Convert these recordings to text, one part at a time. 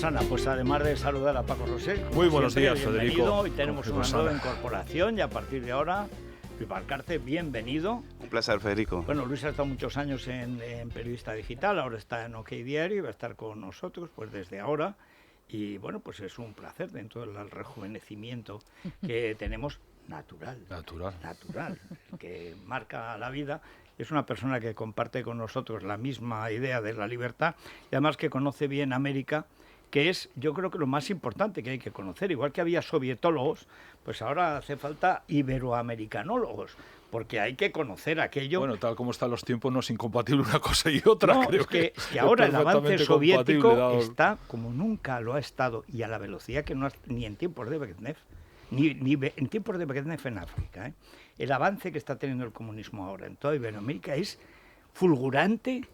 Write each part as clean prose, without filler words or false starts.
Ana, pues además de saludar a Paco Rosell, muy buenos días, Federico. Hoy tenemos una nueva incorporación y a partir de ahora, Luis Valcarce, bienvenido. Un placer, Federico. Bueno, Luis ha estado muchos años en Periodista Digital, ahora está en OK Diario y va a estar con nosotros pues desde ahora. Y bueno, pues es un placer dentro del rejuvenecimiento que tenemos natural, que marca la vida. Es una persona que comparte con nosotros la misma idea de la libertad y además que conoce bien América, que es, yo creo que lo más importante que hay que conocer. Igual que había sovietólogos, pues ahora hace falta iberoamericanólogos, porque hay que conocer aquello. Bueno, tal como están los tiempos, no es incompatible una cosa y otra. No, creo es que ahora el avance soviético dado... está como nunca lo ha estado y a la velocidad que no ha, ni en tiempos de Brezhnev, ni en tiempos de Brezhnev en África. El avance que está teniendo el comunismo ahora en toda Iberoamérica es fulgurante,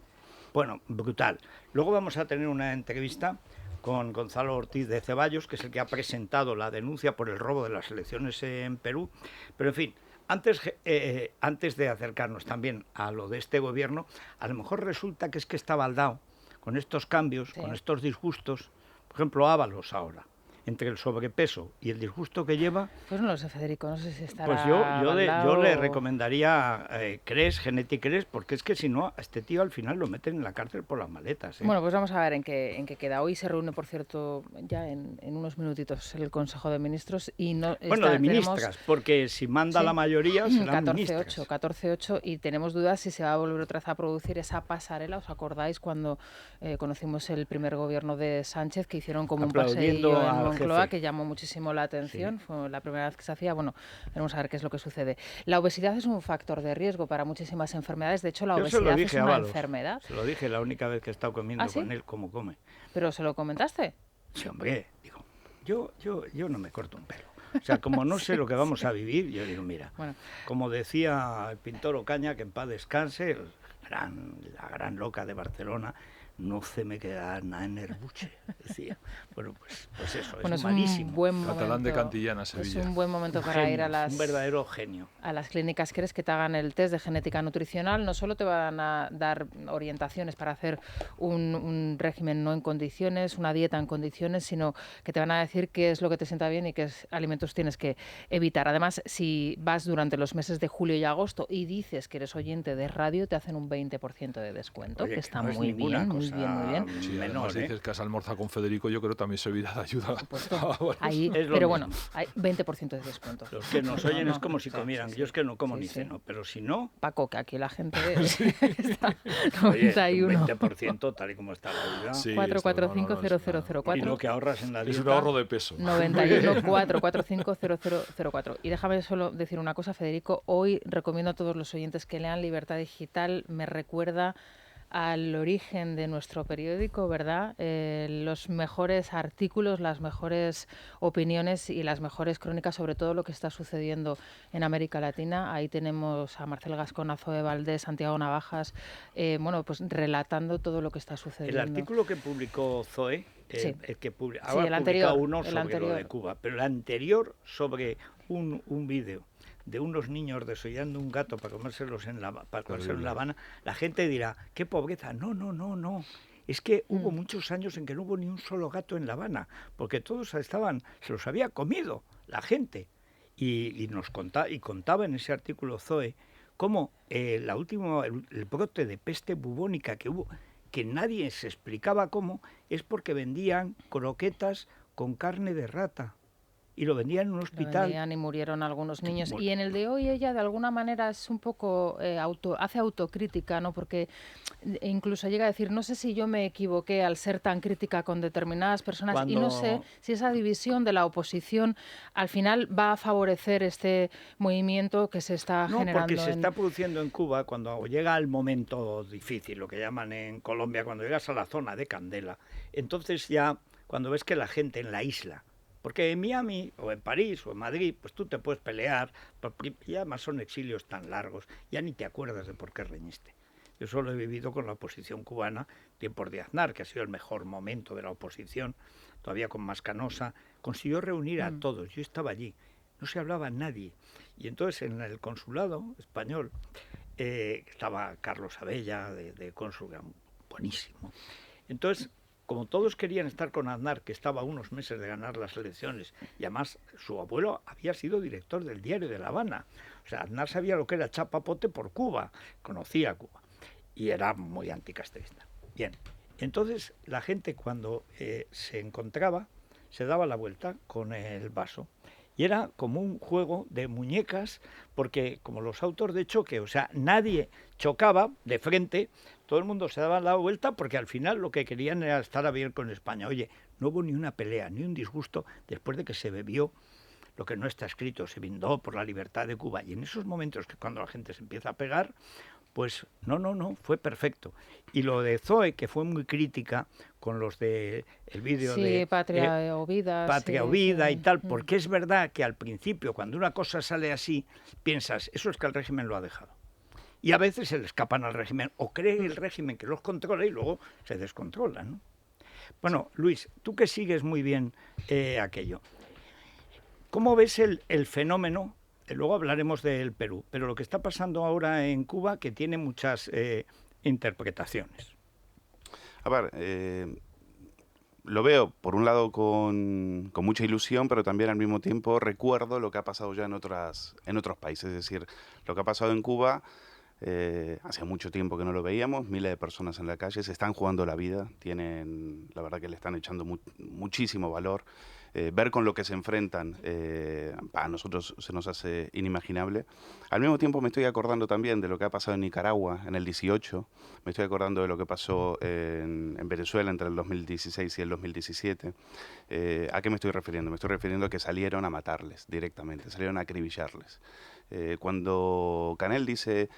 bueno, brutal. Luego vamos a tener una entrevista con Gonzalo Ortiz de Ceballos, que es el que ha presentado la denuncia por el robo de las elecciones en Perú. Pero, en fin, antes de acercarnos también a lo de este gobierno, a lo mejor resulta que es que está baldado con estos cambios, sí, con estos disgustos. Por ejemplo, Ábalos ahora, entre el sobrepeso y el disgusto que lleva. Pues no lo sé, Federico, no sé si estará pues yo le recomendaría Genetic Cres, porque es que si no, a este tío al final lo meten en la cárcel por las maletas. Bueno, pues vamos a ver en qué queda. Hoy se reúne, por cierto, ya en unos minutitos el Consejo de Ministros y no. Bueno, de ministras, porque si manda sí, la mayoría serán 14-8, y tenemos dudas si se va a volver otra vez a producir esa pasarela. ¿Os acordáis cuando conocimos el primer gobierno de Sánchez, que hicieron como un paseillo en Moncloa, que llamó muchísimo la atención? Sí. Fue la primera vez que se hacía. Bueno, vamos a ver qué es lo que sucede. La obesidad es un factor de riesgo para muchísimas enfermedades. De hecho, la obesidad es una enfermedad. Se lo dije la única vez que he estado comiendo con él, cómo come. ¿Pero se lo comentaste? Sí, hombre, digo, yo no me corto un pelo. O sea, como no sé lo que vamos a vivir, yo digo, mira, bueno, como decía el pintor Ocaña, que en paz descanse, la gran loca de Barcelona, no se me queda nada en el buche, decía. Bueno, pues eso, bueno, es malísimo. Un buen momento, Catalán de Cantillana, Sevilla. Es un buen momento para ir a las... Un verdadero genio. A las clínicas que te hagan el test de genética nutricional. No solo te van a dar orientaciones para hacer un régimen no en condiciones, una dieta en condiciones, sino que te van a decir qué es lo que te sienta bien y qué alimentos tienes que evitar. Además, si vas durante los meses de julio y agosto y dices que eres oyente de radio, te hacen un 20% de descuento. Oye, que está no muy bien, muy bien. Sí, además dices que has almorzado con Federico, yo creo también servirá de ayuda. Ahí, pero bueno, hay 20% de descuento. Los que nos oyen es como si comieran. Sí. Yo es que no como ni ceno, pero si no... Paco, que aquí la gente está 91. Oye, un 20% tal y como está la vida. Sí, 445-0004. Y lo que ahorras en la dieta... Es un ahorro de peso. 91-445-0004. Y déjame solo decir una cosa, Federico. Hoy recomiendo a todos los oyentes que lean Libertad Digital. Me recuerda al origen de nuestro periódico, ¿verdad? Los mejores artículos, las mejores opiniones y las mejores crónicas sobre todo lo que está sucediendo en América Latina. Ahí tenemos a Marcel Gascón, a Zoe Valdés, Santiago Navajas, bueno, pues relatando todo lo que está sucediendo. El artículo que publicó Zoe, sí, el que ahora el anterior, uno sobre lo de Cuba, pero el anterior sobre un vídeo de unos niños desollando un gato para comérselos en La Habana, la gente dirá, qué pobreza. No. Es que hubo muchos años en que no hubo ni un solo gato en La Habana, porque todos se los había comido la gente. Y contaba en ese artículo Zoe cómo el brote de peste bubónica que hubo, que nadie se explicaba cómo, es porque vendían croquetas con carne de rata. Y lo vendían en un hospital. Lo vendían y murieron algunos niños. Y en el de hoy ella de alguna manera es un poco hace autocrítica, ¿no? Porque incluso llega a decir, no sé si yo me equivoqué al ser tan crítica con determinadas personas y no sé si esa división de la oposición al final va a favorecer este movimiento que se está generando. No, porque se está produciendo en Cuba cuando llega el momento difícil, lo que llaman en Colombia, cuando llegas a la zona de Candela. Entonces ya, cuando ves que la gente en la isla, porque en Miami o en París o en Madrid, pues tú te puedes pelear, y además son exilios tan largos, ya ni te acuerdas de por qué reñiste. Yo solo he vivido con la oposición cubana, tiempos de Aznar, que ha sido el mejor momento de la oposición, todavía con Mascanosa, consiguió reunir a todos, yo estaba allí, no se hablaba nadie. Y entonces en el consulado español estaba Carlos Abella, de cónsul, buenísimo. Entonces como todos querían estar con Aznar, que estaba a unos meses de ganar las elecciones, y además su abuelo había sido director del Diario de La Habana. O sea, Aznar sabía lo que era chapapote por Cuba, conocía Cuba, y era muy anticastrista. Bien, entonces la gente cuando se encontraba, se daba la vuelta con el vaso. Y era como un juego de muñecas, porque como los autos de choque, o sea, nadie chocaba de frente, todo el mundo se daba la vuelta, porque al final lo que querían era estar a bien con España. Oye, no hubo ni una pelea, ni un disgusto, después de que se bebió lo que no está escrito, se brindó por la libertad de Cuba. Y en esos momentos que cuando la gente se empieza a pegar, pues no, fue perfecto. Y lo de Zoe, que fue muy crítica con los de el vídeo de Patria o Vida. Patria o Vida y tal, porque es verdad que al principio, cuando una cosa sale así, piensas, eso es que el régimen lo ha dejado. Y a veces se le escapan al régimen, o cree el régimen que los controla y luego se descontrolan, ¿no? Bueno, Luis, tú que sigues muy bien aquello, ¿cómo ves el fenómeno? Luego hablaremos del Perú, pero lo que está pasando ahora en Cuba, que tiene muchas interpretaciones. A ver, lo veo, por un lado, con mucha ilusión, pero también al mismo tiempo recuerdo lo que ha pasado ya en otros países. Es decir, lo que ha pasado en Cuba, hace mucho tiempo que no lo veíamos, miles de personas en la calle, se están jugando la vida, la verdad que le están echando muchísimo valor. Ver con lo que se enfrentan a nosotros se nos hace inimaginable. Al mismo tiempo me estoy acordando también de lo que ha pasado en Nicaragua en el 18, me estoy acordando de lo que pasó en Venezuela entre el 2016 y el 2017. ¿A qué me estoy refiriendo? Me estoy refiriendo a que salieron a matarles directamente, salieron a acribillarles. Cuando Canel dice,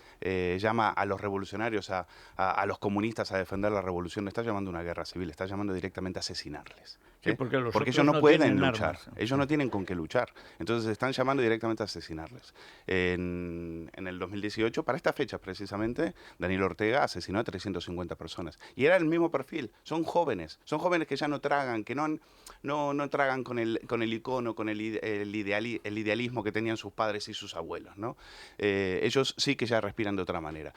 llama a los revolucionarios, a los comunistas a defender la revolución, está llamando a una guerra civil, está llamando directamente a asesinarles. Sí, porque ellos no pueden armas. luchar, ellos no tienen con qué luchar. Entonces están llamando directamente a asesinarles. En el 2018, para esta fecha precisamente, Daniel Ortega asesinó a 350 personas. Y era el mismo perfil, son jóvenes que ya no tragan, que no tragan con el icono, con el idealismo que tenían sus padres y sus abuelos, ¿no? Ellos sí que ya respiran de otra manera.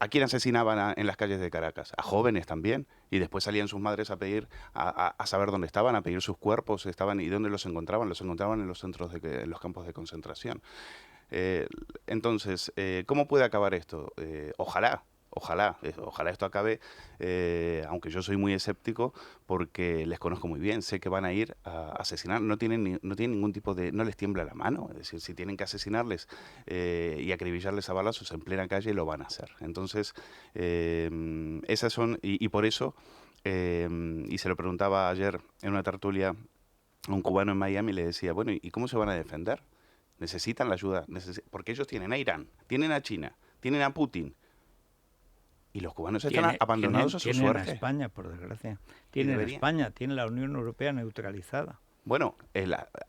¿A quién asesinaban en las calles de Caracas? A jóvenes también. Y después salían sus madres a pedir, a saber dónde estaban, a pedir sus cuerpos, y dónde los encontraban. Los encontraban en los centros, en los campos de concentración. Entonces, ¿cómo puede acabar esto? Ojalá esto acabe, aunque yo soy muy escéptico porque les conozco muy bien, sé que van a ir a asesinar, no tienen ningún tipo de, no les tiembla la mano, es decir, si tienen que asesinarles y acribillarles a balazos en plena calle, lo van a hacer. Entonces, esas son, y por eso, y se lo preguntaba ayer en una tertulia a un cubano en Miami, le decía, bueno, ¿y cómo se van a defender? Necesitan la ayuda, porque ellos tienen a Irán, tienen a China, tienen a Putin. Y los cubanos están abandonados a su suerte. Tienen a España, por desgracia. Tienen a España, tienen la Unión Europea neutralizada. Bueno,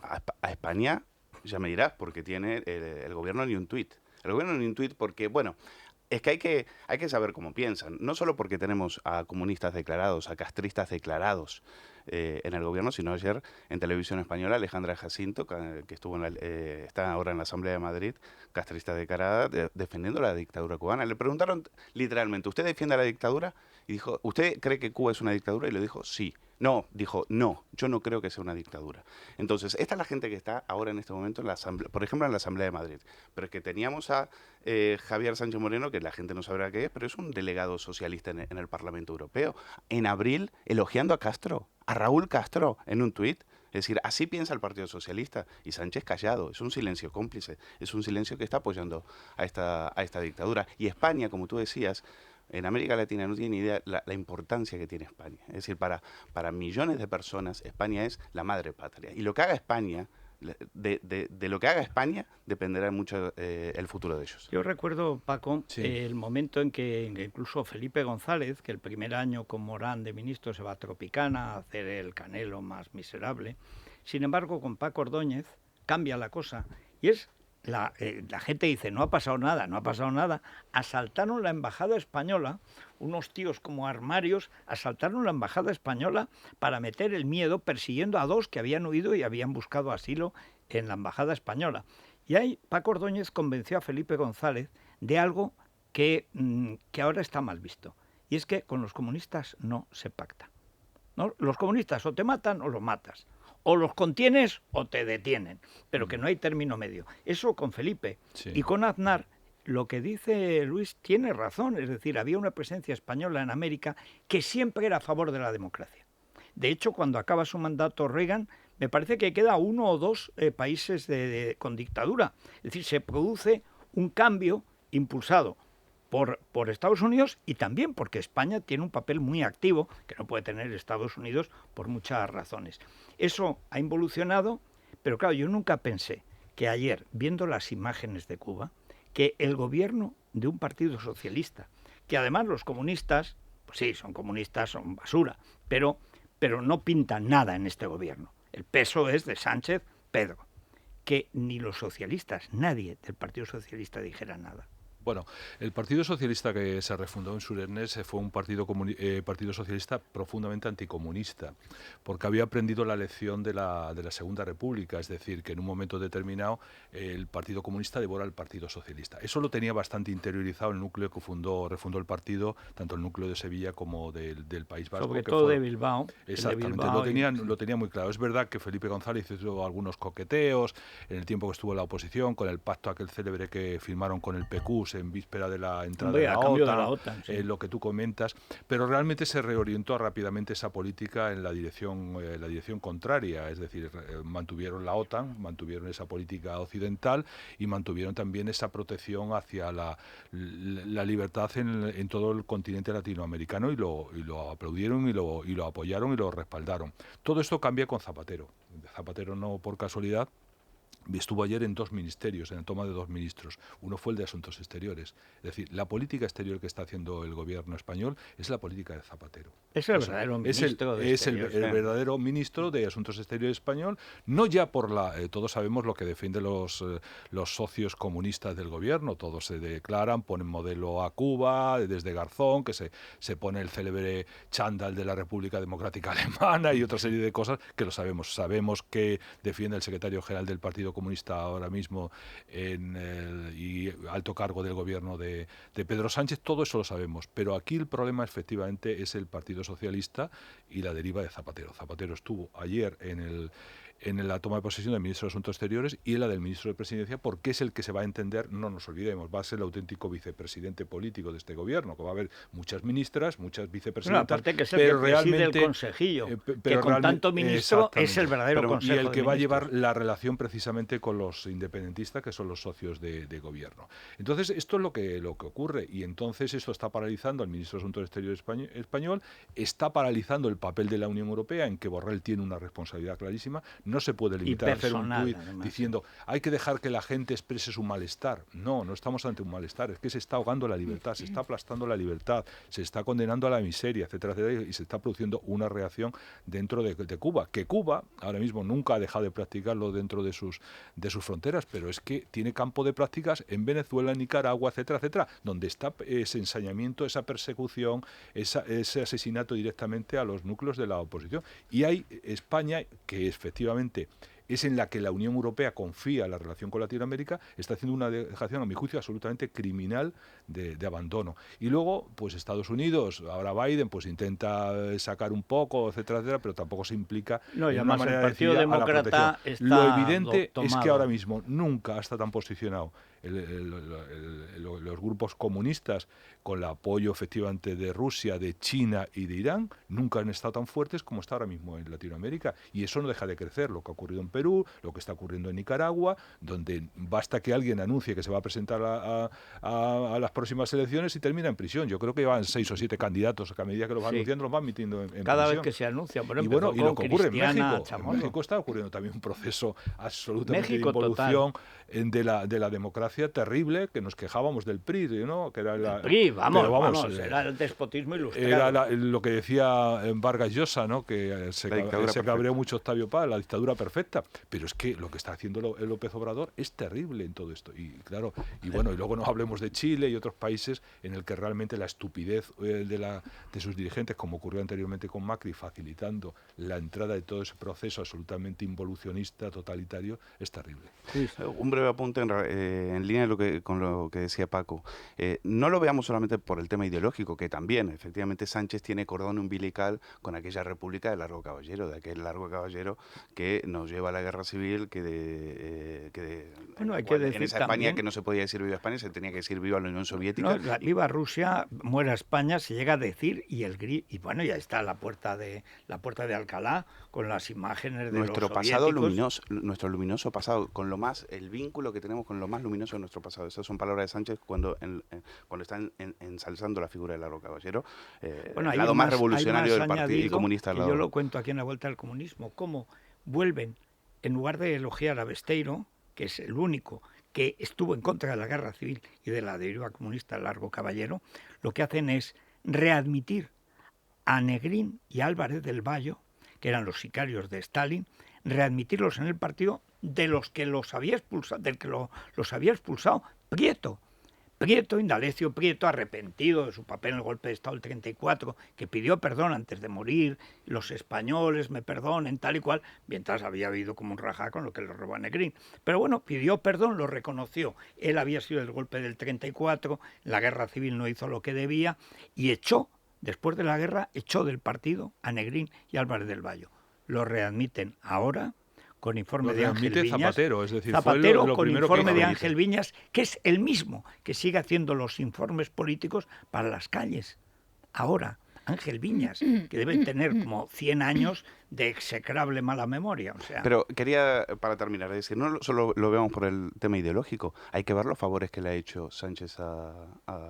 a España, ya me dirás, porque tiene el gobierno ni un tuit. El gobierno ni un tuit porque, bueno, es que hay que saber cómo piensan. No solo porque tenemos a comunistas declarados, a castristas declarados en el gobierno, sino ayer en Televisión Española Alejandra Jacinto, que estuvo está ahora en la Asamblea de Madrid, castrista declarada, defendiendo la dictadura cubana. Le preguntaron literalmente, ¿usted defiende la dictadura? Y dijo, ¿usted cree que Cuba es una dictadura? Y le dijo, sí. No, dijo, no, yo no creo que sea una dictadura. Entonces, esta es la gente que está ahora en este momento en la Asamblea, por ejemplo, en la Asamblea de Madrid. Pero es que teníamos a Javier Sánchez Moreno, que la gente no sabrá qué es, pero es un delegado socialista en el Parlamento Europeo. En abril, elogiando a Castro, a Raúl Castro, en un tuit. Es decir, así piensa el Partido Socialista. Y Sánchez callado, es un silencio cómplice, es un silencio que está apoyando a esta dictadura. Y España, como tú decías, en América Latina no tiene ni idea la importancia que tiene España. Es decir, para millones de personas, España es la madre patria. Y lo que haga España, de lo que haga España, dependerá mucho el futuro de ellos. Yo recuerdo, Paco, el momento en que incluso Felipe González, que el primer año con Morán de ministro se va a Tropicana a hacer el Canelo más miserable, sin embargo, con Paco Ordóñez cambia la cosa. Y es... La gente dice, no ha pasado nada. Asaltaron la embajada española, unos tíos como armarios, asaltaron la embajada española para meter el miedo, persiguiendo a dos que habían huido y habían buscado asilo en la embajada española. Y ahí Paco Ordóñez convenció a Felipe González de algo que ahora está mal visto. Y es que con los comunistas no se pacta. ¿no? Los comunistas o te matan o los matas. O los contienes o te detienen. Pero que no hay término medio. Eso con Felipe. Sí. Y con Aznar, lo que dice Luis tiene razón. Es decir, había una presencia española en América que siempre era a favor de la democracia. De hecho, cuando acaba su mandato Reagan, me parece que queda 1 o 2 países con dictadura. Es decir, se produce un cambio impulsado por Estados Unidos y también porque España tiene un papel muy activo que no puede tener Estados Unidos por muchas razones. Eso ha involucionado, pero claro, yo nunca pensé que ayer, viendo las imágenes de Cuba, que el gobierno de un partido socialista, que además los comunistas, pues sí, son comunistas, son basura, pero no pintan nada en este gobierno. El peso es de Sánchez, Pedro. Que ni los socialistas, nadie del Partido Socialista dijera nada. Bueno, el Partido Socialista que se refundó en Suresnes fue un partido socialista profundamente anticomunista, porque había aprendido la lección de la Segunda República, es decir, que en un momento determinado el Partido Comunista devora al Partido Socialista. Eso lo tenía bastante interiorizado el núcleo que refundó el partido, tanto el núcleo de Sevilla como del País Vasco. Sobre todo de Bilbao. Exactamente, lo tenía muy claro. Es verdad que Felipe González hizo algunos coqueteos en el tiempo que estuvo en la oposición, con el pacto aquel célebre que firmaron con el PQ en víspera de la entrada de la OTAN, sí. Lo que tú comentas, pero realmente se reorientó rápidamente esa política en la dirección contraria, es decir, mantuvieron la OTAN, mantuvieron esa política occidental y mantuvieron también esa protección hacia la libertad en todo el continente latinoamericano y lo aplaudieron y lo apoyaron y lo respaldaron. Todo esto cambia con Zapatero. Zapatero no por casualidad estuvo ayer en 2 ministerios, en la toma de 2 ministros. Uno fue el de Asuntos Exteriores. Es decir, la política exterior que está haciendo el gobierno español es la política de Zapatero. Es el verdadero ministro de Exteriores. Es el verdadero ministro de Asuntos Exteriores español, no ya por todos sabemos lo que defienden los socios comunistas del gobierno, todos se declaran, ponen modelo a Cuba, desde Garzón, que se pone el célebre chándal de la República Democrática Alemana y otra serie de cosas que lo sabemos. Sabemos que defiende el secretario general del Partido Comunista ahora mismo y alto cargo del gobierno de Pedro Sánchez, todo eso lo sabemos, pero aquí el problema efectivamente es el Partido Socialista y la deriva de Zapatero. Zapatero estuvo ayer en la toma de posesión del ministro de Asuntos Exteriores y en la del ministro de Presidencia, porque es el que se va a entender, no nos olvidemos, va a ser el auténtico vicepresidente político de este gobierno, que va a haber muchas ministras, muchas vicepresidentas, aparte que es el que preside el consejillo, que con tanto ministro es el verdadero consejo. Y el que va a llevar la relación precisamente con los independentistas, que son los socios de gobierno. Entonces, esto es lo que ocurre, y entonces esto está paralizando al ministro de Asuntos Exteriores español, está paralizando el papel de la Unión Europea, en que Borrell tiene una responsabilidad clarísima. No se puede limitar a hacer un tuit diciendo hay que dejar que la gente exprese su malestar. No estamos ante un malestar, es que se está ahogando la libertad, se está aplastando la libertad, se está condenando a la miseria, etcétera, etcétera, y se está produciendo una reacción dentro de Cuba, que Cuba ahora mismo nunca ha dejado de practicarlo dentro de sus fronteras, pero es que tiene campo de prácticas en Venezuela, en Nicaragua, etcétera, etcétera, donde está ese ensañamiento, esa persecución, ese asesinato directamente a los núcleos de la oposición. Y hay España, que efectivamente es en la que la Unión Europea confía la relación con Latinoamérica, está haciendo una dejación, a mi juicio, absolutamente criminal de abandono. Y luego, pues Estados Unidos, ahora Biden, pues intenta sacar un poco, etcétera, etcétera, pero tampoco se implica de una manera el Partido Demócrata está Lo evidente tomado. Es que ahora mismo nunca está tan posicionado los grupos comunistas con el apoyo efectivamente de Rusia, de China y de Irán, nunca han estado tan fuertes como está ahora mismo en Latinoamérica, y eso no deja de crecer. Lo que ha ocurrido en Perú, lo que está ocurriendo en Nicaragua, donde basta que alguien anuncie que se va a presentar a las próximas elecciones y termina en prisión. Yo creo que van 6 o 7 candidatos que a medida que los van anunciando los van metiendo en cada prisión. Vez que se anuncia, por y ejemplo, lo que ocurre en México, Chamorro. en México está ocurriendo también un proceso absolutamente México, de involución de la democracia terrible, que nos quejábamos del PRI, ¿no? Que era el PRI, vamos, era el despotismo ilustrado. Era lo que decía Vargas Llosa, ¿no? Que se cabreó mucho Octavio Paz, la dictadura perfecta. Pero es que lo que está haciendo López Obrador es terrible en todo esto. Y claro, y luego no hablemos de Chile y otros países en el que realmente la estupidez de sus dirigentes, como ocurrió anteriormente con Macri, facilitando la entrada de todo ese proceso absolutamente involucionista, totalitario, es terrible. Sí. Un breve apunte en en línea con lo que decía Paco, no lo veamos solamente por el tema ideológico, que también, efectivamente, Sánchez tiene cordón umbilical con aquella República de Largo Caballero, de aquel Largo Caballero que nos lleva a la guerra civil, bueno, hay que decir en esa también, España que no se podía decir viva España, se tenía que decir viva la Unión Soviética. No, viva Rusia, muera España, se llega a decir, y bueno, ya está la puerta de Alcalá con las imágenes de nuestro los pasado soviéticos. luminoso, nuestro luminoso pasado, el vínculo que tenemos con lo más luminoso de nuestro pasado. Esas son palabras de Sánchez cuando están ensalzando la figura del Largo Caballero, Bueno, el lado más revolucionario del Partido y comunista. Que yo lo cuento aquí en La Vuelta al Comunismo, cómo vuelven, en lugar de elogiar a Besteiro, que es el único que estuvo en contra de la guerra civil y de la deriva comunista Largo Caballero, lo que hacen es readmitir a Negrín y Álvarez del Valle, que eran los sicarios de Stalin, readmitirlos en el partido de los que los había expulsado, los había expulsado Prieto, Indalecio Prieto, arrepentido de su papel en el golpe de Estado del 34, que pidió perdón antes de morir, los españoles me perdonen, tal y cual, mientras había habido como un rajá con lo que le robó a Negrín. Pero bueno, pidió perdón, lo reconoció. Él había sido el golpe del 34, la guerra civil no hizo lo que debía, y después de la guerra, echó del partido a Negrín y Álvarez del Valle. Lo readmiten ahora con informe de Ángel Viñas. Zapatero, es decir, Zapatero fue lo con primero informe que de hizo. Ángel Viñas, que es el mismo que sigue haciendo los informes políticos para las calles. Ahora, Ángel Viñas, que debe tener como 100 años de execrable mala memoria. O sea, Pero quería, para terminar, decir, no solo lo veamos por el tema ideológico, hay que ver los favores que le ha hecho Sánchez a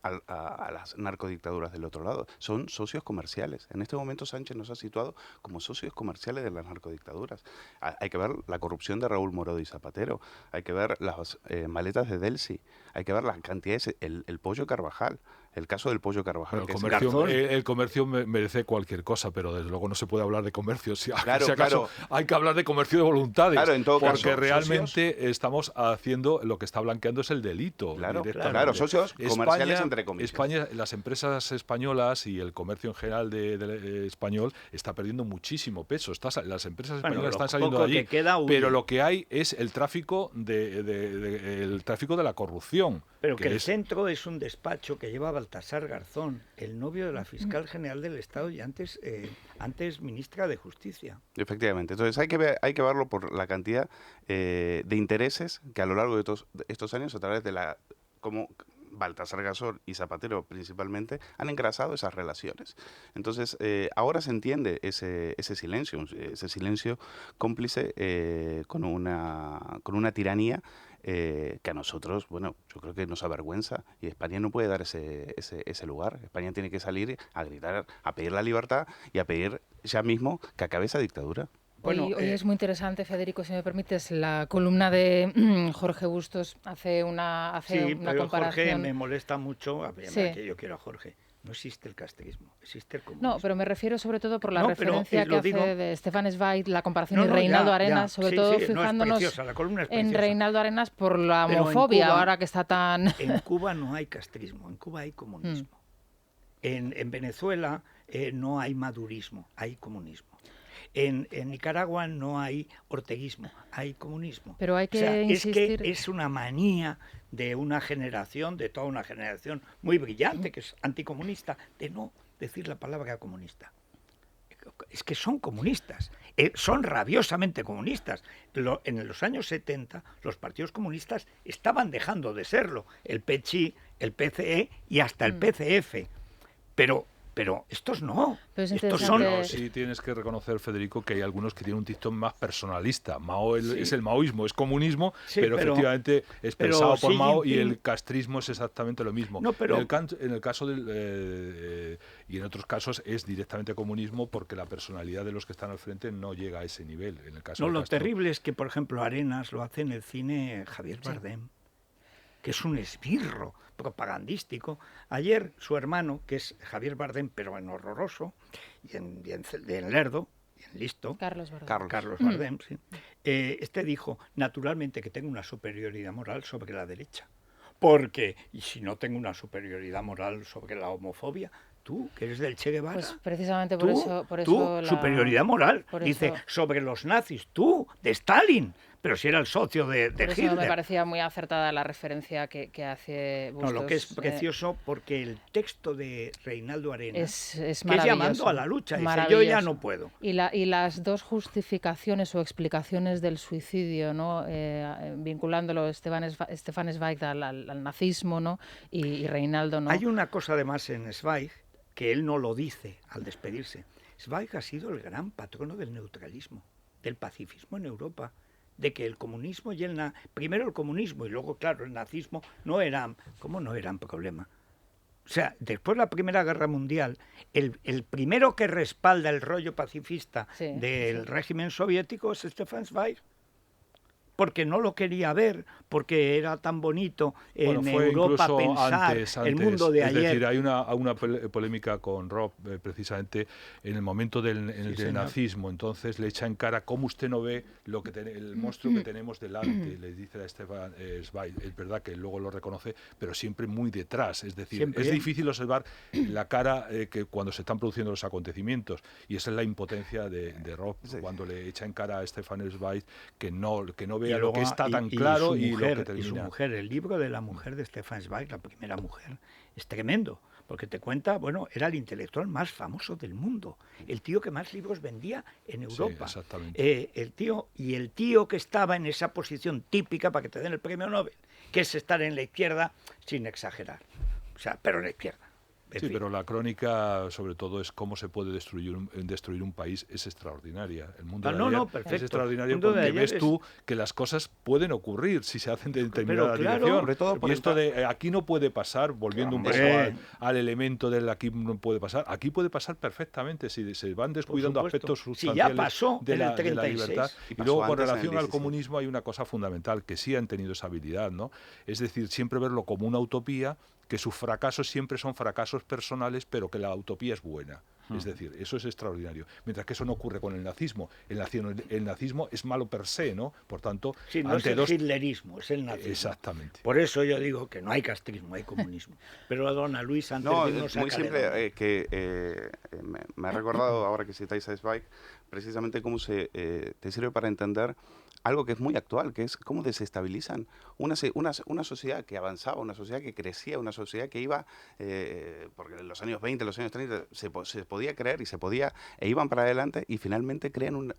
las narcodictaduras del otro lado. Son socios comerciales. En este momento Sánchez nos ha situado como socios comerciales de las narcodictaduras. Hay que ver la corrupción de Raúl Morodi y Zapatero, hay que ver las maletas de Delcy, hay que ver las cantidades, el pollo Carvajal, el caso del pollo Carvajal. Bueno, el comercio merece cualquier cosa, pero desde luego no se puede hablar de comercio. Claro, si acaso hay que hablar de comercio de voluntades, claro, en todo porque caso, realmente estamos haciendo, lo que está blanqueando es el delito. Claro, socios comerciales entre comillas. España, las empresas españolas y el comercio en general de español está perdiendo muchísimo peso. Las empresas españolas están saliendo de allí, pero lo que hay es el tráfico el tráfico de la corrupción. Pero que el centro es un despacho que lleva Baltasar Garzón, el novio de la fiscal general del Estado y antes ministra de Justicia. Efectivamente. Entonces hay que verlo por la cantidad de intereses que a lo largo de estos años, a través de cómo Baltasar Garzón y Zapatero principalmente han engrasado esas relaciones. Entonces ahora se entiende ese silencio cómplice con una tiranía que a nosotros, bueno, yo creo que nos avergüenza, y España no puede dar ese lugar. España tiene que salir a gritar, a pedir la libertad y a pedir ya mismo que acabe esa dictadura. Hoy es muy interesante, Federico, si me permites, la columna de Jorge Bustos hace una comparación. Jorge me molesta mucho, que yo quiero a Jorge. No existe el castrismo, existe el comunismo. No, pero me refiero sobre todo por la referencia que hace de Stefan Zweig, la comparación de Reinaldo Arenas, sobre todo fijándonos en Reinaldo Arenas por la homofobia, Cuba, ahora que está tan... En Cuba no hay castrismo, en Cuba hay comunismo. En Venezuela no hay madurismo, hay comunismo. En Nicaragua no hay orteguismo, hay comunismo. Pero hay que insistir... Es que es una manía de una generación, de toda una generación muy brillante, que es anticomunista, de no decir la palabra comunista. Es que son comunistas, son rabiosamente comunistas. En los años 70 los partidos comunistas estaban dejando de serlo, el PCI, el PCE y hasta el PCF. Pero estos no. Estos son sí tienes que reconocer, Federico, que hay algunos que tienen un tinte más personalista. Mao es el maoísmo, es comunismo, pero efectivamente es pensado por Mao, y el castrismo es exactamente lo mismo. No, pero, en el caso y en otros casos es directamente comunismo, porque la personalidad de los que están al frente no llega a ese nivel. En el caso lo terrible es que, por ejemplo, Arenas lo hace en el cine Javier Bardem, que es un esbirro propagandístico. Ayer su hermano, que es Javier Bardem, pero en horroroso, y en lerdo, y en listo, Carlos Bardem, sí. Dijo, naturalmente, que tengo una superioridad moral sobre la derecha. Porque, y si no tengo una superioridad moral sobre la homofobia, tú, que eres del Che Guevara, pues precisamente por eso superioridad moral, dice, sobre los nazis, tú, de Stalin, pero si era el socio de Por eso Hitler. me parecía muy acertada la referencia que hace Bustos. No, lo que es precioso, porque el texto de Reinaldo Arenas, es que es llamando a la lucha, dice, yo ya no puedo. Y las dos justificaciones o explicaciones del suicidio, ¿no? Vinculándolo Stefan Zweig al nazismo, ¿no? y Reinaldo, ¿no? Hay una cosa además en Zweig que él no lo dice al despedirse. Zweig ha sido el gran patrono del neutralismo, del pacifismo en Europa, de que el comunismo y primero el comunismo y luego, claro, el nazismo no eran problema. O sea, después de la Primera Guerra Mundial, el primero que respalda el rollo pacifista del régimen soviético es Stefan Zweig, porque no lo quería ver, porque era tan bonito en Europa pensar antes, el mundo de ayer. Es decir, hay una polémica con Rob, precisamente, en el momento del nazismo. Entonces le echa en cara cómo usted no ve el monstruo que tenemos delante, le dice a Stefan Zweig. Es verdad que luego lo reconoce, pero siempre muy detrás. Es decir, es difícil observar la cara que cuando se están produciendo los acontecimientos, y esa es la impotencia de Rob, cuando le echa en cara a Stefan Zweig que no vea lo que está tan claro y lo que termina. Y su mujer, el libro de la mujer de Stefan Zweig, la primera mujer, es tremendo, porque te cuenta, era el intelectual más famoso del mundo, el tío que más libros vendía en Europa. Sí, exactamente. El tío que estaba en esa posición típica para que te den el premio Nobel, que es estar en la izquierda sin exagerar, pero en la izquierda. Sí, pero la crónica, sobre todo, es cómo se puede destruir un país, es extraordinaria. El mundo de ayer es extraordinario porque ves tú que las cosas pueden ocurrir si se hacen de determinada dirección. Sobre todo y esto de aquí no puede pasar, volviendo un poco al elemento del aquí no puede pasar, aquí puede pasar perfectamente si se van descuidando aspectos sustanciales de la libertad. Y luego, con relación al comunismo, hay una cosa fundamental, que sí han tenido esa habilidad, ¿no? Es decir, siempre verlo como una utopía, que sus fracasos siempre son fracasos personales, pero que la utopía es buena. Es decir, eso es extraordinario. Mientras que eso no ocurre con el nazismo. El nazismo es malo per se, ¿no? Por tanto, no es el hitlerismo, es el nazismo. Exactamente. Por eso yo digo que no hay castrismo, hay comunismo. Pero don Luis, antes de irnos a muy simple, me ha recordado, ahora que citáis a Zweig, precisamente cómo te sirve para entender algo que es muy actual, que es cómo desestabilizan una sociedad que avanzaba, una sociedad que crecía, una sociedad que iba, porque en los años 20, los años 30 se podía creer e iban para adelante, y finalmente crean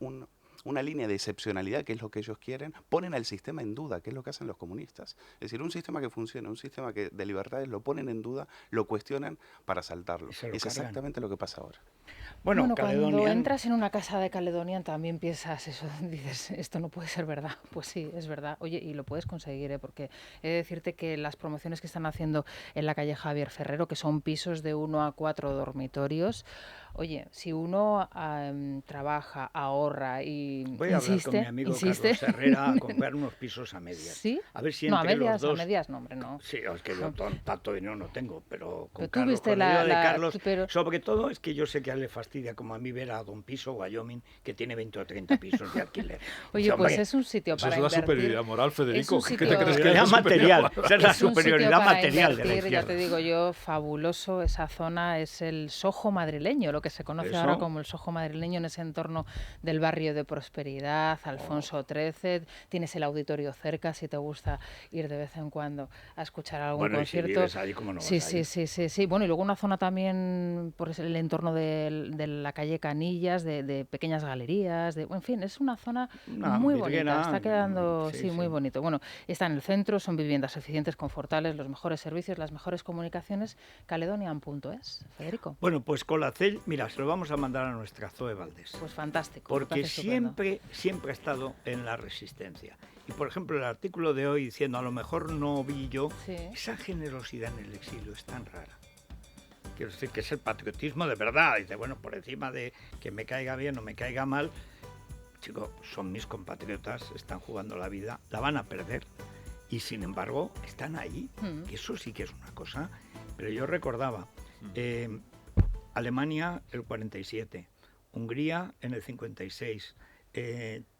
una línea de excepcionalidad, que es lo que ellos quieren, ponen al sistema en duda, que es lo que hacen los comunistas. Es decir, un sistema que funciona, un sistema de libertades, lo ponen en duda, lo cuestionan para saltarlo. Es exactamente lo que pasa ahora. Bueno, cuando entras en una casa de Caledonian también piensas eso, dices, esto no puede ser verdad. Pues sí, es verdad. Oye, y lo puedes conseguir, porque he de decirte que las promociones que están haciendo en la calle Javier Ferrero, que son pisos de 1 a 4 dormitorios, oye, si uno trabaja, ahorra y voy a hablar con mi amigo Carlos Herrera a comprar unos pisos a medias. ¿Sí? A ver si no, entre a los dos... medias no, hombre, no. Sí, es que yo tanto dinero no tengo, pero con pero Carlos, con la de Carlos, pero... sobre todo es que yo sé que a él le fastidia, como a mí, ver a Don Piso, Wyoming, que tiene 20 o 30 pisos de alquiler. Oye, pues es un sitio para invertir. Esa es la superioridad moral, Federico. ¿Qué te crees que es material? Esa es la superioridad material de la izquierda. Ya te digo yo, fabuloso esa zona, es el Soho madrileño, lo que se conoce ahora como el Soho madrileño, en ese entorno del barrio de Prosperidad, Alfonso XIII, tienes el auditorio cerca, si te gusta ir de vez en cuando a escuchar algún concierto. Y si vives ahí, ¿cómo no vas a ir? Sí. Bueno, y luego una zona también por el entorno de la calle Canillas, de pequeñas galerías, en fin, es una zona muy bonita, está quedando muy bonito. Bueno, está en el centro, son viviendas eficientes, confortables, los mejores servicios, las mejores comunicaciones. Caledonian.es, Federico. Bueno, pues Colacel, mira, se lo vamos a mandar a nuestra Zoe Valdés. Pues fantástico. Porque siempre ha estado en la resistencia. Y, por ejemplo, el artículo de hoy diciendo, a lo mejor no vi yo, esa generosidad en el exilio es tan rara. Quiero decir que es el patriotismo de verdad. Dice, bueno, por encima de que me caiga bien o me caiga mal, chicos, son mis compatriotas, están jugando la vida, la van a perder. Y, sin embargo, están ahí. Que eso sí que es una cosa. Pero yo recordaba, Alemania el 47, Hungría en el 56,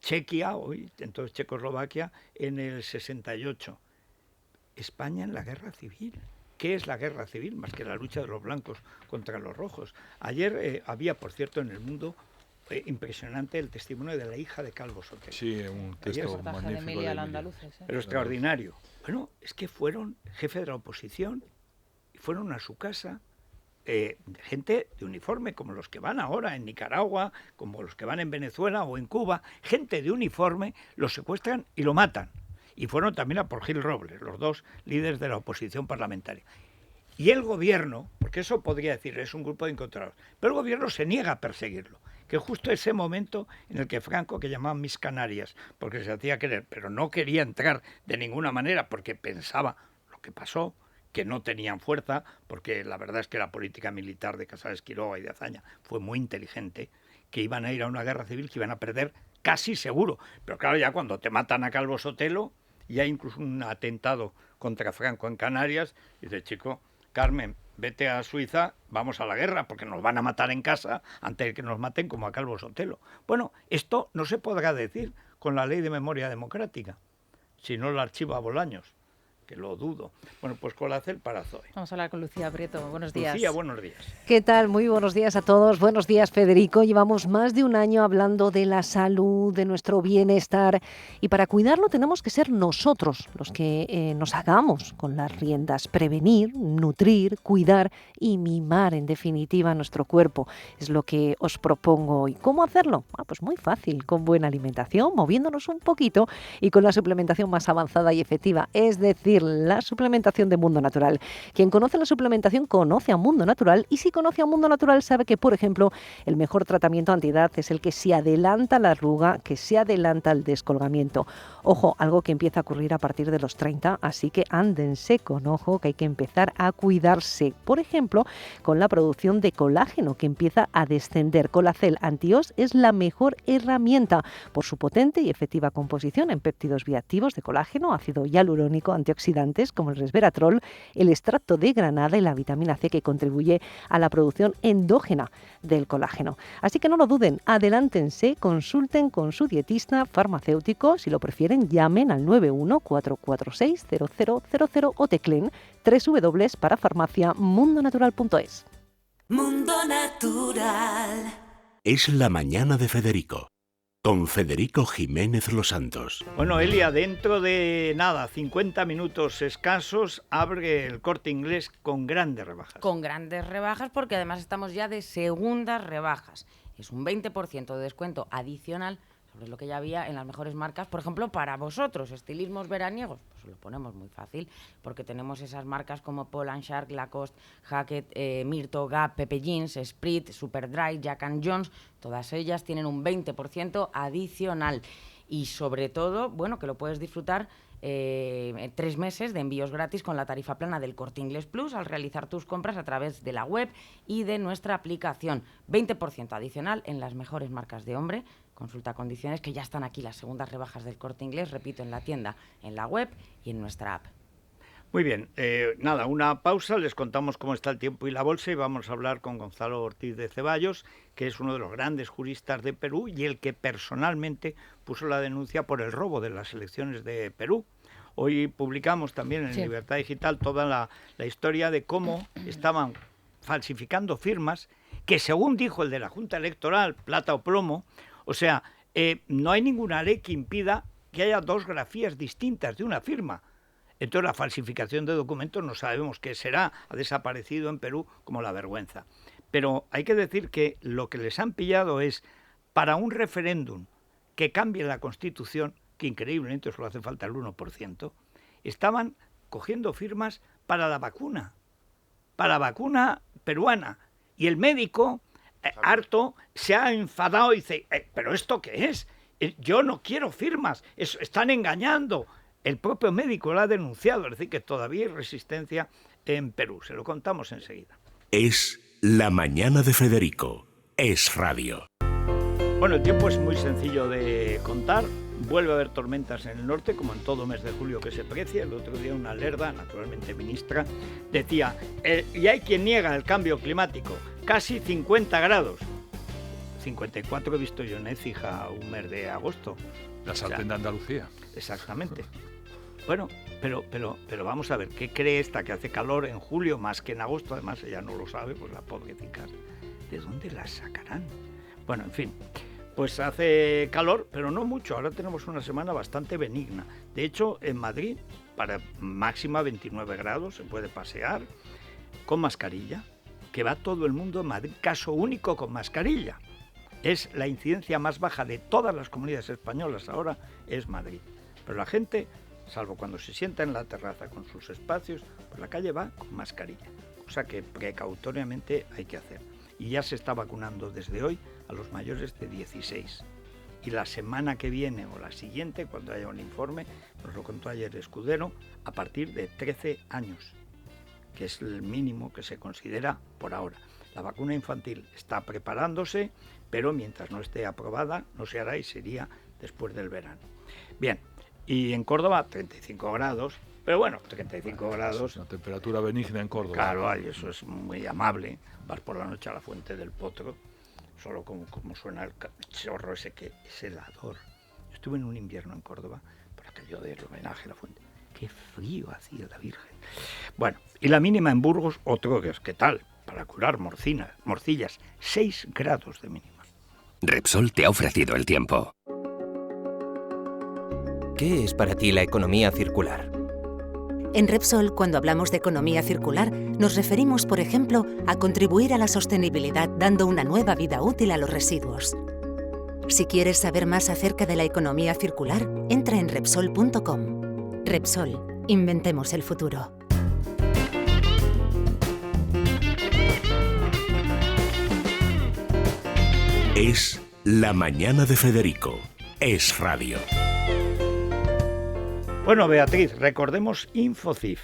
Chequia, hoy entonces Checoslovaquia, en el 68, España en la guerra civil. ¿Qué es la guerra civil? Más que la lucha de los blancos contra los rojos. Ayer había, por cierto, en El Mundo impresionante el testimonio de la hija de Calvo Sotelo. Sí, un texto Reportaje de magnífico Emilia de al Emilia. Andaluces. Pero extraordinario. Bueno, es que fueron jefe de la oposición y fueron a su casa gente de uniforme, como los que van ahora en Nicaragua, como los que van en Venezuela o en Cuba, gente de uniforme, lo secuestran y lo matan. Y fueron también a por Gil Robles, los dos líderes de la oposición parlamentaria. Y el gobierno, porque eso podría decir, es un grupo de encontrados, pero el gobierno se niega a perseguirlo, que justo ese momento en el que Franco, que llamaban Mis Canarias, porque se hacía querer, pero no quería entrar de ninguna manera porque pensaba lo que pasó, que no tenían fuerza, porque la verdad es que la política militar de Casares Quiroga y de Azaña fue muy inteligente, que iban a ir a una guerra civil que iban a perder casi seguro. Pero claro, ya cuando te matan a Calvo Sotelo, y hay incluso un atentado contra Franco en Canarias, dice, chico, Carmen, vete a Suiza, vamos a la guerra, porque nos van a matar en casa antes de que nos maten como a Calvo Sotelo. Bueno, esto no se podrá decir con la ley de memoria democrática, si no la archiva Bolaños, que lo dudo. Bueno, pues Colacel para Zoe. Vamos a hablar con Lucía Prieto. Buenos días. Lucía, buenos días. ¿Qué tal? Muy buenos días a todos. Buenos días, Federico. Llevamos más de un año hablando de la salud, de nuestro bienestar, y para cuidarlo tenemos que ser nosotros los que nos hagamos con las riendas. Prevenir, nutrir, cuidar y mimar, en definitiva, nuestro cuerpo. Es lo que os propongo hoy. ¿Cómo hacerlo? Pues muy fácil, con buena alimentación, moviéndonos un poquito y con la suplementación más avanzada y efectiva, es decir, la suplementación de Mundo Natural. Quien conoce la suplementación conoce a Mundo Natural, y si conoce a Mundo Natural sabe que, por ejemplo, el mejor tratamiento antiedad es el que se adelanta a la arruga, que se adelanta al descolgamiento. Ojo, algo que empieza a ocurrir a partir de los 30, así que ándense con ojo, que hay que empezar a cuidarse. Por ejemplo, con la producción de colágeno, que empieza a descender. Colacel Anti-Os es la mejor herramienta por su potente y efectiva composición en péptidos bioactivos de colágeno, ácido hialurónico, antioxidantes como el resveratrol, el extracto de granada y la vitamina C, que contribuye a la producción endógena del colágeno. Así que no lo duden, adelántense, consulten con su dietista farmacéutico. Si lo prefieren, llamen al 91-446-0000 o tecleen www.parafarmaciamundonatural.es. Mundo Natural. Es la mañana de Federico, con Federico Jiménez Los Santos. Bueno, Elia, dentro de nada, 50 minutos escasos, abre el Corte Inglés con grandes rebajas. Con grandes rebajas, porque además estamos ya de segundas rebajas. Es un 20% de descuento adicional sobre lo que ya había en las mejores marcas. Por ejemplo, para vosotros, estilismos veraniegos, pues lo ponemos muy fácil, porque tenemos esas marcas como Paul & Shark, Lacoste, Hackett, Myrto, Gap, Pepe Jeans, Sprit, Superdry, Jack & Jones. Todas ellas tienen un 20% adicional. Y sobre todo, bueno, que lo puedes disfrutar 3 meses de envíos gratis con la tarifa plana del Corte Inglés Plus al realizar tus compras a través de la web y de nuestra aplicación. 20% adicional en las mejores marcas de hombre. Consulta condiciones, que ya están aquí las segundas rebajas del Corte Inglés, repito, en la tienda, en la web y en nuestra app. Muy bien, nada, una pausa, les contamos cómo está el tiempo y la bolsa, y vamos a hablar con Gonzalo Ortiz de Ceballos, que es uno de los grandes juristas de Perú y el que personalmente puso la denuncia por el robo de las elecciones de Perú. Hoy publicamos también en Libertad Digital toda la historia de cómo estaban falsificando firmas que, según dijo el de la Junta Electoral, plata o plomo, o sea, no hay ninguna ley que impida que haya dos grafías distintas de una firma. Entonces la falsificación de documentos no sabemos qué será, ha desaparecido en Perú como la vergüenza. Pero hay que decir que lo que les han pillado es, para un referéndum que cambie la Constitución, que increíblemente solo hace falta el 1%, estaban cogiendo firmas para la vacuna peruana. Y el médico, harto, se ha enfadado y dice, ¿pero esto qué es? Yo no quiero firmas, están engañando. El propio médico lo ha denunciado, es decir, que todavía hay resistencia en Perú. Se lo contamos enseguida. Es la mañana de Federico. Es radio. Bueno, el tiempo es muy sencillo de contar. Vuelve a haber tormentas en el norte, como en todo mes de julio que se precia. El otro día una lerda, naturalmente ministra, decía, y hay quien niega el cambio climático, casi 50 grados. 54 he visto yo en Écija un mes de agosto. La sartén de Andalucía. Exactamente. Bueno, pero vamos a ver, ¿qué cree esta que hace calor en julio más que en agosto? Además ella no lo sabe, pues la pobrecita. ¿De dónde las sacarán? Bueno, en fin, pues hace calor, pero no mucho. Ahora tenemos una semana bastante benigna. De hecho, en Madrid, para máxima 29 grados, se puede pasear con mascarilla, que va todo el mundo en Madrid, caso único con mascarilla. Es la incidencia más baja de todas las comunidades españolas ahora, es Madrid. Pero la gente, salvo cuando se sienta en la terraza con sus espacios, por la calle va con mascarilla, cosa que precautoriamente hay que hacer. Y ya se está vacunando desde hoy a los mayores de 16. Y la semana que viene o la siguiente, cuando haya un informe, nos lo contó ayer Escudero, a partir de 13 años, que es el mínimo que se considera por ahora. La vacuna infantil está preparándose, pero mientras no esté aprobada no se hará y sería después del verano. Bien, y en Córdoba 35 grados, pero bueno, 35 grados... Es una temperatura benigna en Córdoba. Claro, ay, eso es muy amable. Vas por la noche a la Fuente del Potro, solo como suena el chorro ese que es helador. Yo estuve en un invierno en Córdoba, por aquello del homenaje a la Fuente. Qué frío hacía la Virgen. Bueno, y la mínima en Burgos, otro que es, ¿qué tal? Para curar morcillas, 6 grados de mínima. Repsol te ha ofrecido el tiempo. ¿Qué es para ti la economía circular? En Repsol, cuando hablamos de economía circular, nos referimos, por ejemplo, a contribuir a la sostenibilidad dando una nueva vida útil a los residuos. Si quieres saber más acerca de la economía circular, entra en Repsol.com. Repsol, inventemos el futuro. Es La Mañana de Federico. Es radio. Bueno, Beatriz, recordemos Infocif.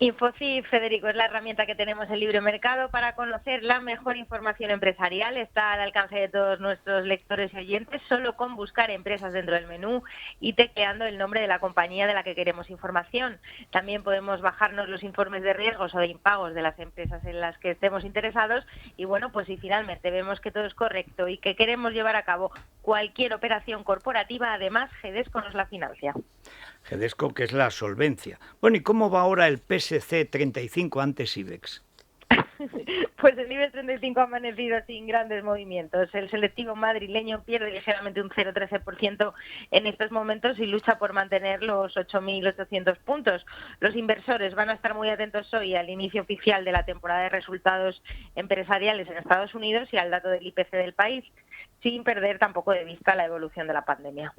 Infocif, Federico, es la herramienta que tenemos en Libre Mercado para conocer la mejor información empresarial. Está al alcance de todos nuestros lectores y oyentes, solo con buscar empresas dentro del menú y tecleando el nombre de la compañía de la que queremos información. También podemos bajarnos los informes de riesgos o de impagos de las empresas en las que estemos interesados y bueno, pues si finalmente vemos que todo es correcto y que queremos llevar a cabo cualquier operación corporativa, además Gedesco nos la financia. Gedesco, que es la solvencia. Bueno, ¿y cómo va ahora el PSC 35 antes IBEX? Pues el IBEX 35 ha amanecido sin grandes movimientos. El selectivo madrileño pierde ligeramente un 0,13% en estos momentos y lucha por mantener los 8.800 puntos. Los inversores van a estar muy atentos hoy al inicio oficial de la temporada de resultados empresariales en Estados Unidos y al dato del IPC del país, sin perder tampoco de vista la evolución de la pandemia.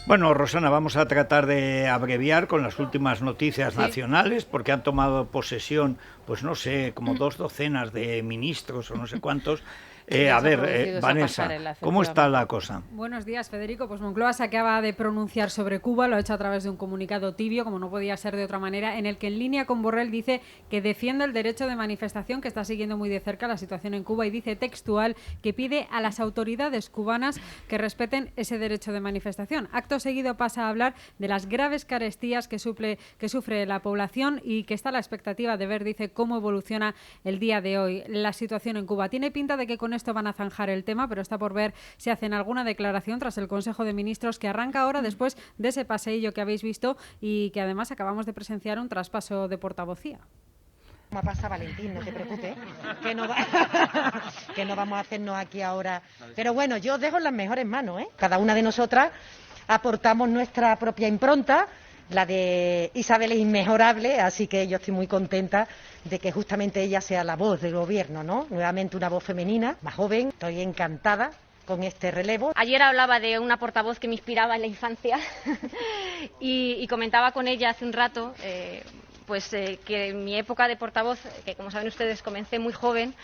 Bueno, Rosana, vamos a tratar de abreviar con las últimas noticias nacionales, porque han tomado posesión, pues no sé, como 2 docenas de ministros o no sé cuántos. A ver, Vanessa, ¿cómo está la cosa? Buenos días, Federico. Pues Moncloa se acaba de pronunciar sobre Cuba, lo ha hecho a través de un comunicado tibio, como no podía ser de otra manera, en el que en línea con Borrell dice que defiende el derecho de manifestación, que está siguiendo muy de cerca la situación en Cuba, y dice textual que pide a las autoridades cubanas que respeten ese derecho de manifestación. Acto seguido pasa a hablar de las graves carestías que sufre la población y que está a la expectativa de ver, dice, cómo evoluciona el día de hoy la situación en Cuba. Tiene pinta de que con esto van a zanjar el tema, pero está por ver si hacen alguna declaración tras el Consejo de Ministros que arranca ahora después de ese paseillo que habéis visto y que además acabamos de presenciar un traspaso de portavocía. ¿Cómo pasa, Valentín? No te preocupes, que no vamos a hacernos aquí ahora. Pero bueno, yo os dejo en las mejores manos, ¿eh? Cada una de nosotras aportamos nuestra propia impronta. La de Isabel es inmejorable, así que yo estoy muy contenta de que justamente ella sea la voz del gobierno, ¿no? Nuevamente una voz femenina, más joven. Estoy encantada con este relevo. Ayer hablaba de una portavoz que me inspiraba en la infancia y comentaba con ella hace un rato que en mi época de portavoz, que como saben ustedes comencé muy joven,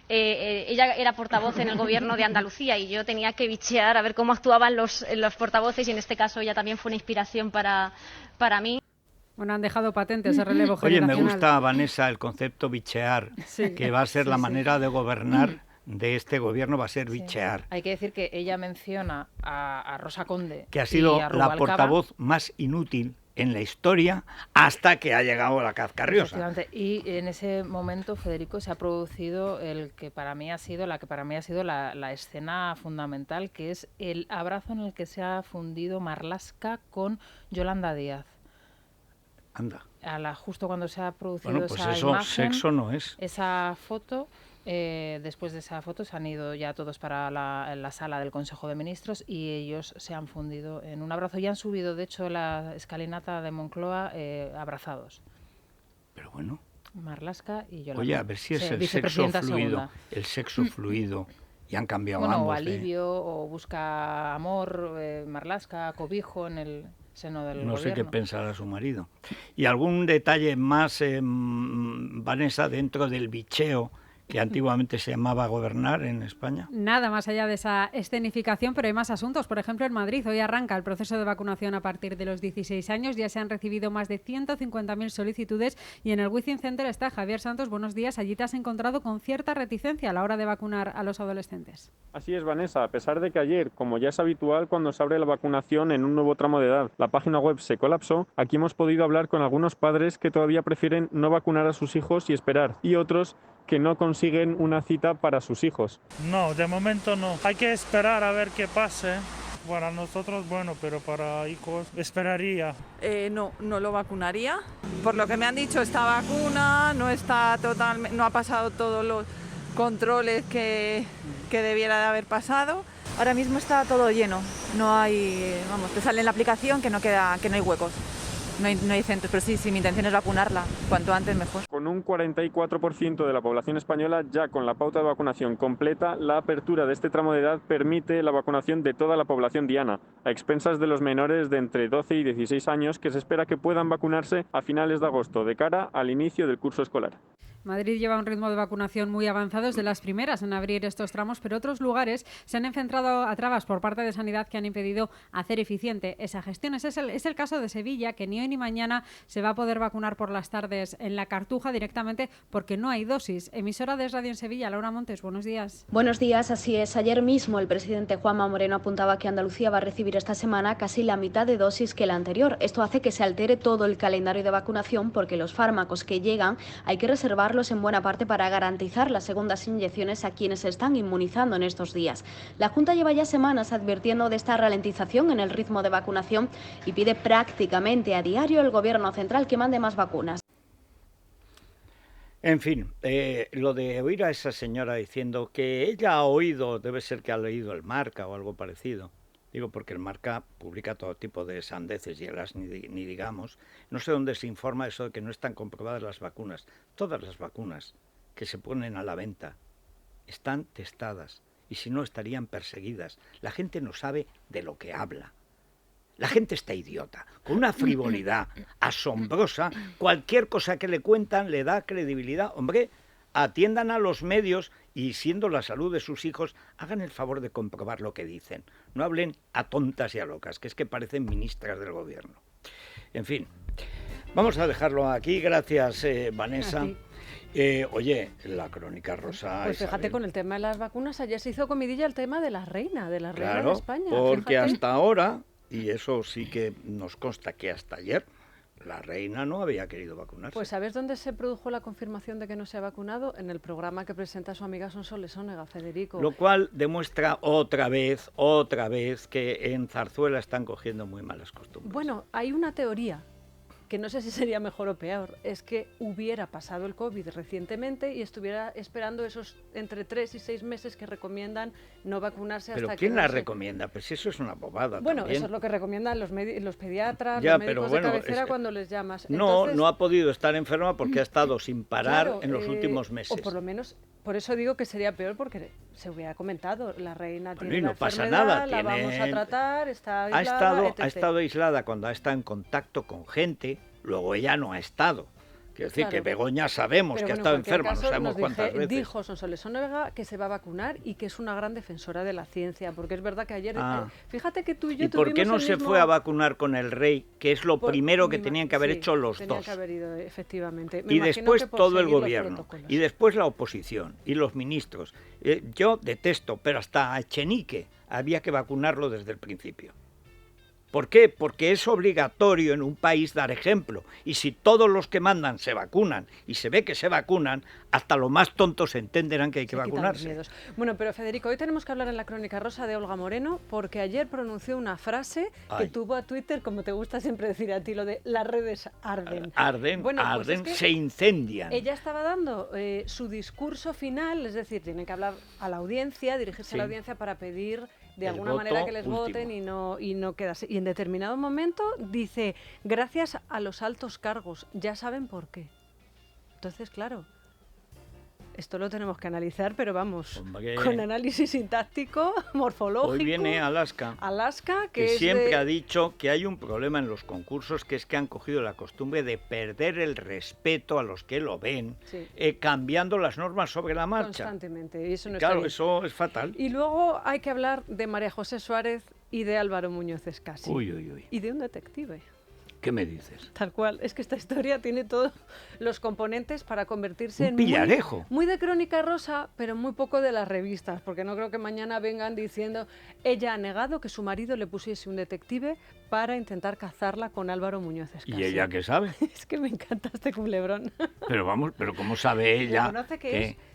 ella era portavoz en el gobierno de Andalucía y yo tenía que bichear a ver cómo actuaban los portavoces y en este caso ella también fue una inspiración para mí. Bueno, han dejado patente ese relevo generacional. Oye, me gusta, Vanessa, el concepto bichear, sí, que va a ser la manera de gobernar de este gobierno, va a ser bichear. Hay que decir que ella menciona a Rosa Conde, que ha sido la portavoz más inútil en la historia hasta que ha llegado la Cascarriosa. Y en ese momento, Federico, se ha producido la que para mí ha sido la escena fundamental, que es el abrazo en el que se ha fundido Marlaska con Yolanda Díaz. Anda. Justo cuando se ha producido pues esa eso, imagen, sexo no es. Esa foto, Después de esa foto se han ido ya todos para la sala del Consejo de Ministros y ellos se han fundido en un abrazo y han subido, de hecho, la escalinata de Moncloa abrazados. Pero bueno. Marlaska y Yolanda. Oye, a ver si es el sexo fluido. El sexo fluido. Y han cambiado ambos. O alivio, o busca amor, Marlaska, cobijo en el seno del gobierno. No sé qué pensará su marido. ¿Y algún detalle más, Vanessa, dentro del bicheo que antiguamente se llamaba gobernar en España? Nada más allá de esa escenificación, pero hay más asuntos. Por ejemplo, en Madrid hoy arranca el proceso de vacunación a partir de los 16 años. Ya se han recibido más de 150.000 solicitudes y en el Within Center está Javier Santos. Buenos días. Allí te has encontrado con cierta reticencia a la hora de vacunar a los adolescentes. Así es, Vanessa, a pesar de que ayer, como ya es habitual cuando se abre la vacunación en un nuevo tramo de edad, la página web se colapsó, aquí hemos podido hablar con algunos padres que todavía prefieren no vacunar a sus hijos y esperar, y otros que no consiguen una cita para sus hijos. No, de momento no. Hay que esperar a ver qué pase. Para nosotros, bueno, pero para hijos esperaría. No lo vacunaría. Por lo que me han dicho, esta vacuna no ha pasado todos los controles que debiera de haber pasado. Ahora mismo está todo lleno. No hay, te sale en la aplicación que no hay huecos. No hay centros, pero sí, mi intención es vacunarla, cuanto antes mejor. Con un 44% de la población española ya con la pauta de vacunación completa, la apertura de este tramo de edad permite la vacunación de toda la población diana, a expensas de los menores de entre 12 y 16 años que se espera que puedan vacunarse a finales de agosto, de cara al inicio del curso escolar. Madrid lleva un ritmo de vacunación muy avanzado, es de las primeras en abrir estos tramos, pero otros lugares se han enfrentado a trabas por parte de Sanidad que han impedido hacer eficiente esa gestión. Es el caso de Sevilla, que ni hoy ni mañana se va a poder vacunar por las tardes en la Cartuja directamente porque no hay dosis. Emisora de Radio en Sevilla, Laura Montes, buenos días. Buenos días, así es. Ayer mismo el presidente Juanma Moreno apuntaba que Andalucía va a recibir esta semana casi la mitad de dosis que la anterior. Esto hace que se altere todo el calendario de vacunación porque los fármacos que llegan hay que reservarlos en buena parte para garantizar las segundas inyecciones a quienes se están inmunizando en estos días. La Junta lleva ya semanas advirtiendo de esta ralentización en el ritmo de vacunación y pide prácticamente a diario al Gobierno central que mande más vacunas. En fin, lo de oír a esa señora diciendo que ella ha oído, debe ser que ha leído el Marca o algo parecido. Digo, porque el Marca publica todo tipo de sandeces y elas ni digamos. No sé dónde se informa eso de que no están comprobadas las vacunas. Todas las vacunas que se ponen a la venta están testadas y si no estarían perseguidas. La gente no sabe de lo que habla. La gente está idiota, con una frivolidad asombrosa. Cualquier cosa que le cuentan le da credibilidad. Hombre, atiendan a los medios y, siendo la salud de sus hijos, hagan el favor de comprobar lo que dicen. No hablen a tontas y a locas, que es que parecen ministras del gobierno. En fin, vamos a dejarlo aquí. Gracias, Vanessa. Oye, la crónica rosa... Pues fíjate, Isabel, con el tema de las vacunas, ayer se hizo comidilla el tema de la reina de España. Porque fíjate. Hasta ahora, y eso sí que nos consta que hasta ayer, la reina no había querido vacunarse. Pues ¿sabes dónde se produjo la confirmación de que no se ha vacunado? En el programa que presenta su amiga Sonsoles Onega, Federico. Lo cual demuestra otra vez que en Zarzuela están cogiendo muy malas costumbres. Bueno, hay una teoría que no sé si sería mejor o peor, es que hubiera pasado el COVID recientemente y estuviera esperando esos entre 3 y 6 meses que recomiendan no vacunarse hasta que... ¿Pero quién la recomienda? Pues eso es una bobada. Bueno, también. Eso es lo que recomiendan los pediatras, ya, los médicos de cabecera cuando les llamas. Entonces, no ha podido estar enferma porque ha estado sin parar en los últimos meses. O por lo menos, por eso digo que sería peor porque se hubiera comentado, la reina tiene no la pasa enfermedad, nada, la vamos a tratar, está aislada, ha estado aislada cuando ha estado en contacto con gente, luego ella no ha estado. Quiero decir que Begoña sabemos que ha estado enferma, no sabemos cuántas veces. Dijo Sonsoles Onega que se va a vacunar y que es una gran defensora de la ciencia, porque es verdad que ayer, fíjate que tú y yo tuvimos ¿por qué no se fue a vacunar con el rey, que es lo primero que tenían que haber hecho los tenían dos? Que haber ido, efectivamente. Y después todo el gobierno, y después la oposición, y los ministros. Yo detesto, pero hasta a Echenique había que vacunarlo desde el principio. ¿Por qué? Porque es obligatorio en un país dar ejemplo. Y si todos los que mandan se vacunan y se ve que se vacunan, hasta los más tontos entenderán que hay que vacunarse. Bueno, pero Federico, hoy tenemos que hablar en la Crónica Rosa de Olga Moreno, porque ayer pronunció una frase que tuvo a Twitter, como te gusta siempre decir a ti, lo de las redes arden. Arden, bueno, pues arden, es que se incendian. Ella estaba dando su discurso final, es decir, tienen que hablar a la audiencia, dirigirse a la audiencia para pedir de alguna manera que les voten y no quedarse. Y en determinado momento dice, gracias a los altos cargos, ya saben por qué. Entonces, claro, esto lo tenemos que analizar, pero vamos, con análisis sintáctico, morfológico. Hoy viene Alaska, que siempre ha dicho que hay un problema en los concursos, que es que han cogido la costumbre de perder el respeto a los que lo ven, cambiando las normas sobre la marcha. Constantemente, y eso no claro, está bien. eso es fatal. Y luego hay que hablar de María José Suárez y de Álvaro Muñoz Escasi. Uy. Y de un detective. ¿Qué me dices? Tal cual. Es que esta historia tiene todos los componentes para convertirse en pillarejo. Muy de Crónica Rosa, pero muy poco de las revistas, porque no creo que mañana vengan diciendo ella ha negado que su marido le pusiese un detective para intentar cazarla con Álvaro Muñoz Escasi. ¿Y ella qué sabe? Es que me encanta este culebrón. Pero vamos, pero ¿cómo sabe ella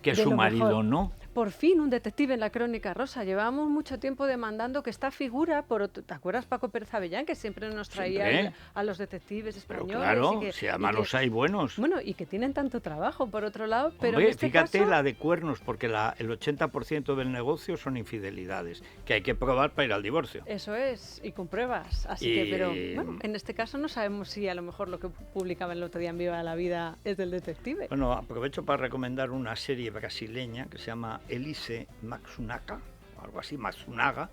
que su marido mejor. no? Por fin un detective en la Crónica Rosa. Llevamos mucho tiempo demandando que esta figura, ¿te acuerdas Paco Pérez Avellán, que siempre nos traía a los detectives españoles? Pero claro, si además los hay buenos. Bueno, y que tienen tanto trabajo, por otro lado. Pero Hombre, en este fíjate caso, la de cuernos, porque el 80% del negocio son infidelidades, que hay que probar para ir al divorcio. Eso es, y con pruebas. Así que, pero bueno, en este caso no sabemos si a lo mejor lo que publicaba el otro día en Viva la Vida es del detective. Bueno, aprovecho para recomendar una serie brasileña que se llama Elise Matsunaga, o algo así, Matsunaga,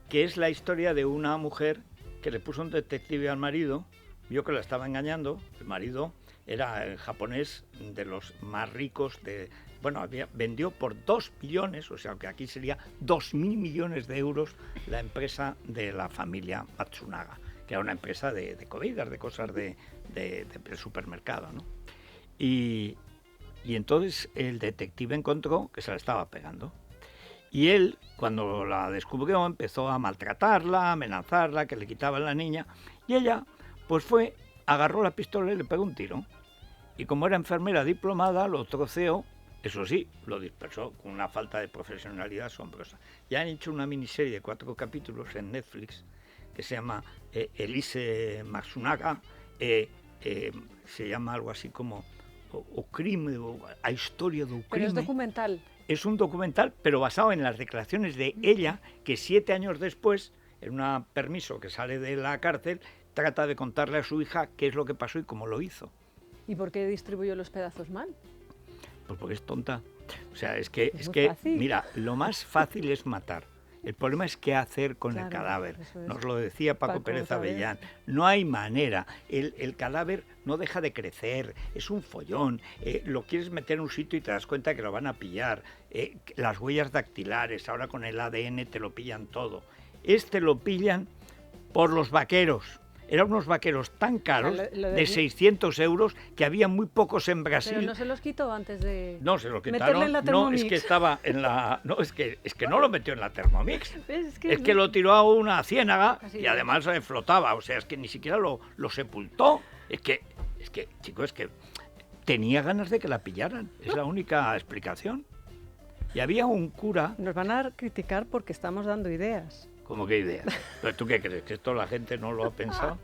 que es la historia de una mujer que le puso un detective al marido, vio que la estaba engañando. El marido era el japonés de los más ricos vendió por 2 billones, o sea que aquí sería 2.000 millones de euros la empresa de la familia Matsunaga, que era una empresa de comidas, de cosas de supermercado, ¿no? Y entonces el detective encontró que se la estaba pegando. Y él, cuando la descubrió, empezó a maltratarla, a amenazarla, que le quitaban la niña. Y ella, pues agarró la pistola y le pegó un tiro. Y como era enfermera diplomada, lo troceó, eso sí, lo dispersó con una falta de profesionalidad asombrosa. Ya han hecho una miniserie de 4 capítulos en Netflix que se llama Elise Matsunaga, se llama algo así como o crime, a historia do crime. Pero es documental. Es un documental, pero basado en las declaraciones de ella, que 7 años después, en un permiso que sale de la cárcel, trata de contarle a su hija qué es lo que pasó y cómo lo hizo. ¿Y por qué distribuyó los pedazos mal? Pues porque es tonta. O sea, es que fácil. Mira, lo más fácil es matar. El problema es qué hacer con el cadáver. Nos lo decía Paco Pérez Avellán. No hay manera. El cadáver no deja de crecer. Es un follón. Lo quieres meter en un sitio y te das cuenta que lo van a pillar. Las huellas dactilares, ahora con el ADN te lo pillan todo. Lo pillan por los vaqueros. Eran unos vaqueros tan caros, de 600 euros, que había muy pocos en Brasil. Pero no se los quitó antes de no, se lo quitaron. Meterle en la Thermomix. No, es que estaba en la... No, es que no lo metió en la Thermomix. Es que lo tiró a una ciénaga y además flotaba. O sea, es que ni siquiera lo sepultó. Es que, chicos, es que tenía ganas de que la pillaran. Es la única explicación. Y había un cura... Nos van a criticar porque estamos dando ideas. ¿Cómo qué ideas? ¿Pero tú qué crees? ¿Que esto la gente no lo ha pensado?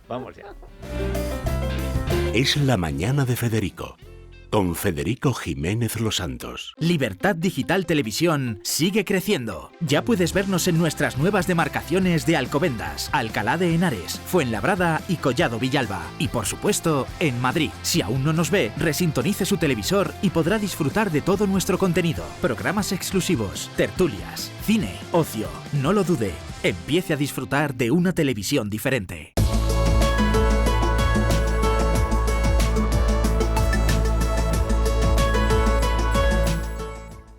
Vamos ya. Es la mañana de Federico, con Federico Jiménez Los Santos. Libertad Digital Televisión sigue creciendo. Ya puedes vernos en nuestras nuevas demarcaciones de Alcobendas, Alcalá de Henares, Fuenlabrada y Collado Villalba. Y por supuesto, en Madrid. Si aún no nos ve, resintonice su televisor y podrá disfrutar de todo nuestro contenido. Programas exclusivos, tertulias, cine, ocio. No lo dude. Empiece a disfrutar de una televisión diferente.